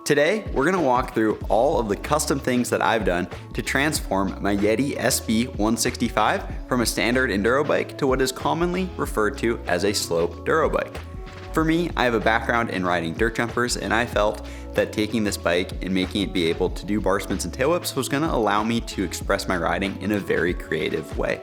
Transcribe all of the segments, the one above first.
Today, we're gonna walk through all of the custom things that I've done to transform my Yeti SB165 from a standard enduro bike to what is commonly referred to as a Slopeduro bike. For me, I have a background in riding dirt jumpers, and I felt that taking this bike and making it be able to do bar spins and tail whips was gonna allow me to express my riding in a very creative way.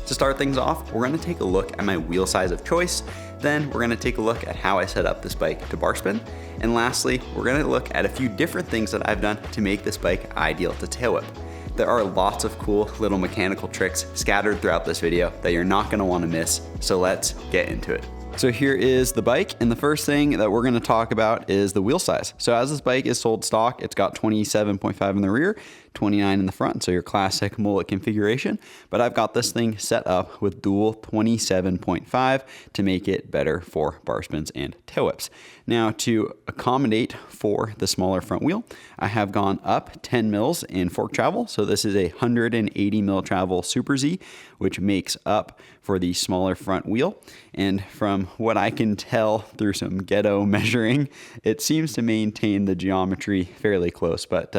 To start things off, we're gonna take a look at my wheel size of choice. Then we're gonna take a look at how I set up this bike to bar spin. And lastly, we're gonna look at a few different things that I've done to make this bike ideal to tail whip. There are lots of cool little mechanical tricks scattered throughout this video that you're not gonna wanna miss, so let's get into it. So here is the bike, and the first thing that we're gonna talk about is the wheel size. So as this bike is sold stock, it's got 27.5 in the rear, 29 in the front, so your classic mullet configuration. But I've got this thing set up with dual 27.5 to make it better for bar spins and tail whips. Now, to accommodate for the smaller front wheel, I have gone up 10 mils in fork travel. So this is a 180 mil travel Super Z, which makes up for the smaller front wheel. And from what I can tell through some ghetto measuring, it seems to maintain the geometry fairly close, but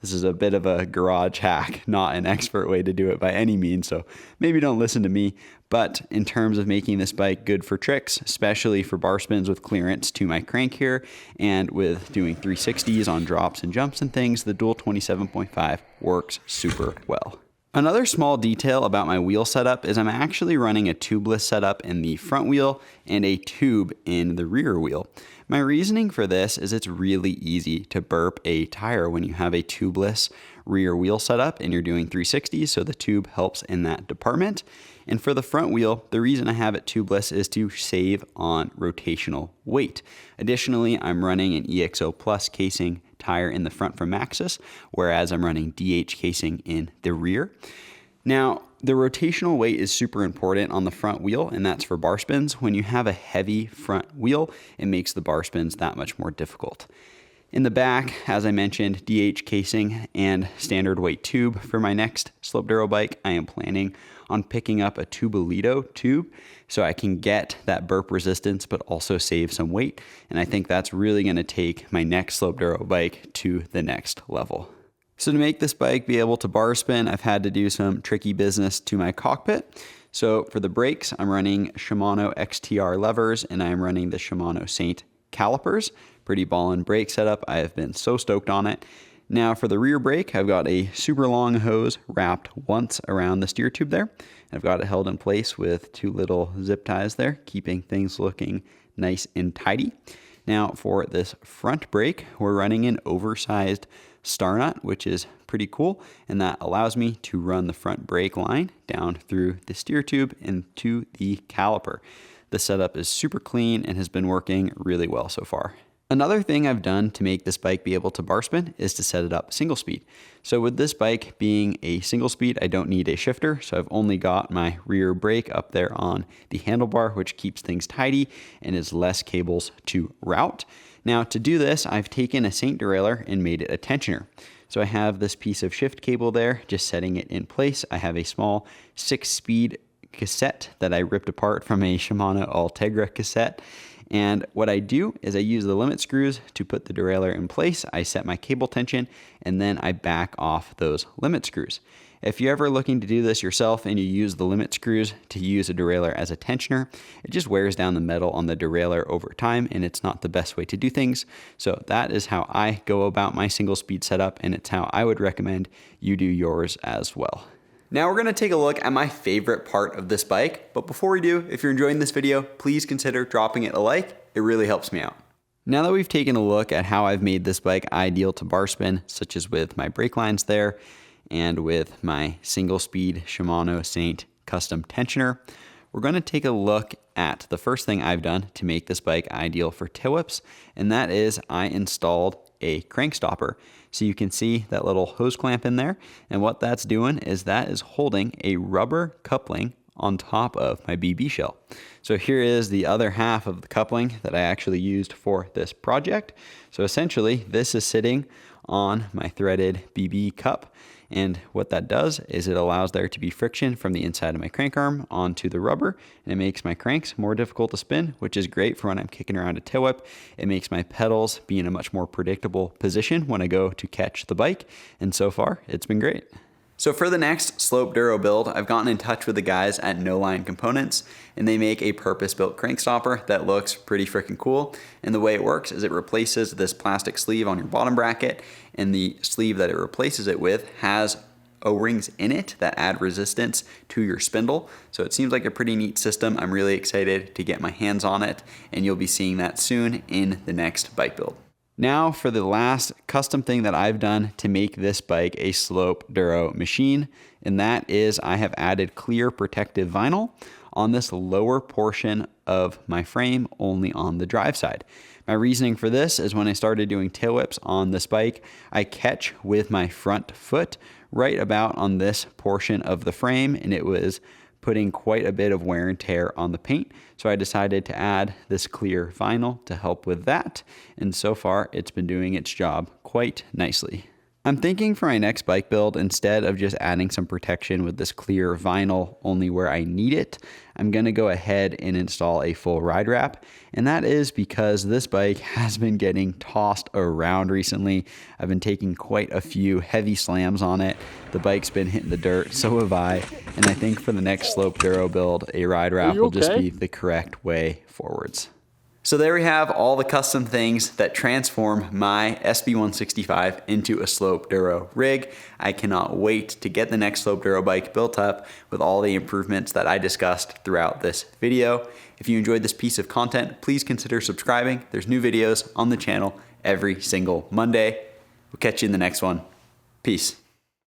this is a bit of a garage hack, not an expert way to do it by any means, so maybe don't listen to me. But in terms of making this bike good for tricks, especially for bar spins with clearance to my crank here, and with doing 360s on drops and jumps and things, the dual 27.5 works super well. Another small detail about my wheel setup is I'm actually running a tubeless setup in the front wheel and a tube in the rear wheel. My reasoning for this is it's really easy to burp a tire when you have a tubeless rear wheel setup and you're doing 360s, so the tube helps in that department. And for the front wheel, the reason I have it tubeless is to save on rotational weight. Additionally, I'm running an EXO Plus casing tire in the front from Maxxis, whereas I'm running DH casing in the rear. Now, the rotational weight is super important on the front wheel, and that's for bar spins. When you have a heavy front wheel, it makes the bar spins that much more difficult. In the back, as I mentioned, DH casing and standard weight tube. For my next Slopeduro bike, I am planning on picking up a Tubolito tube so I can get that burp resistance but also save some weight. And I think that's really gonna take my next Slopeduro bike to the next level. So to make this bike be able to bar spin, I've had to do some tricky business to my cockpit. So for the brakes, I'm running Shimano XTR levers and I'm running the Shimano Saint calipers. Pretty ballin' brake setup. I have been so stoked on it. Now for the rear brake, I've got a super long hose wrapped once around the steer tube there. I've got it held in place with two little zip ties there, keeping things looking nice and tidy. Now for this front brake, we're running an oversized star nut, which is pretty cool. And that allows me to run the front brake line down through the steer tube into the caliper. The setup is super clean and has been working really well so far. Another thing I've done to make this bike be able to bar spin is to set it up single speed. So with this bike being a single speed, I don't need a shifter. So I've only got my rear brake up there on the handlebar, which keeps things tidy and is less cables to route. Now to do this, I've taken a Saint derailleur and made it a tensioner. So I have this piece of shift cable there, just setting it in place. I have a small 6-speed cassette that I ripped apart from a Shimano Ultegra cassette. And what I do is I use the limit screws to put the derailleur in place. I set my cable tension and then I back off those limit screws. If you're ever looking to do this yourself and you use the limit screws to use a derailleur as a tensioner, it just wears down the metal on the derailleur over time and it's not the best way to do things. So that is how I go about my single speed setup, and it's how I would recommend you do yours as well. Now we're gonna take a look at my favorite part of this bike, but before we do, if you're enjoying this video, please consider dropping it a like. It really helps me out. Now that we've taken a look at how I've made this bike ideal to bar spin, such as with my brake lines there, and with my single speed Shimano Saint custom tensioner, we're gonna take a look at the first thing I've done to make this bike ideal for tail whips, and that is I installed a crank stopper. So you can see that little hose clamp in there, and what that's doing is that is holding a rubber coupling on top of my BB shell. So here is the other half of the coupling that I actually used for this project. So essentially this is sitting on my threaded BB cup. And what that does is it allows there to be friction from the inside of my crank arm onto the rubber, and it makes my cranks more difficult to spin, which is great for when I'm kicking around a tail whip. It makes my pedals be in a much more predictable position when I go to catch the bike, and so far it's been great. So for the next Slopeduro build, I've gotten in touch with the guys at No Line Components, and they make a purpose-built crank stopper that looks pretty freaking cool. And the way it works is it replaces this plastic sleeve on your bottom bracket, and the sleeve that it replaces it with has O-rings in it that add resistance to your spindle. So it seems like a pretty neat system. I'm really excited to get my hands on it, and you'll be seeing that soon in the next bike build. Now for the last custom thing that I've done to make this bike a Slopeduro machine, and that is I have added clear protective vinyl on this lower portion of my frame, only on the drive side. My reasoning for this is when I started doing tail whips on this bike, I catch with my front foot right about on this portion of the frame, and it was putting quite a bit of wear and tear on the paint. So I decided to add this clear vinyl to help with that. And so far it's been doing its job quite nicely. I'm thinking for my next bike build, instead of just adding some protection with this clear vinyl only where I need it, I'm gonna go ahead and install a full ride wrap. And that is because this bike has been getting tossed around recently. I've been taking quite a few heavy slams on it. The bike's been hitting the dirt, so have I. And I think for the next Slopeduro build, a ride wrap will just be the correct way forwards. So there we have all the custom things that transform my SB165 into a Slopeduro rig. I cannot wait to get the next Slopeduro bike built up with all the improvements that I discussed throughout this video. If you enjoyed this piece of content, please consider subscribing. There's new videos on the channel every single Monday. We'll catch you in the next one. Peace.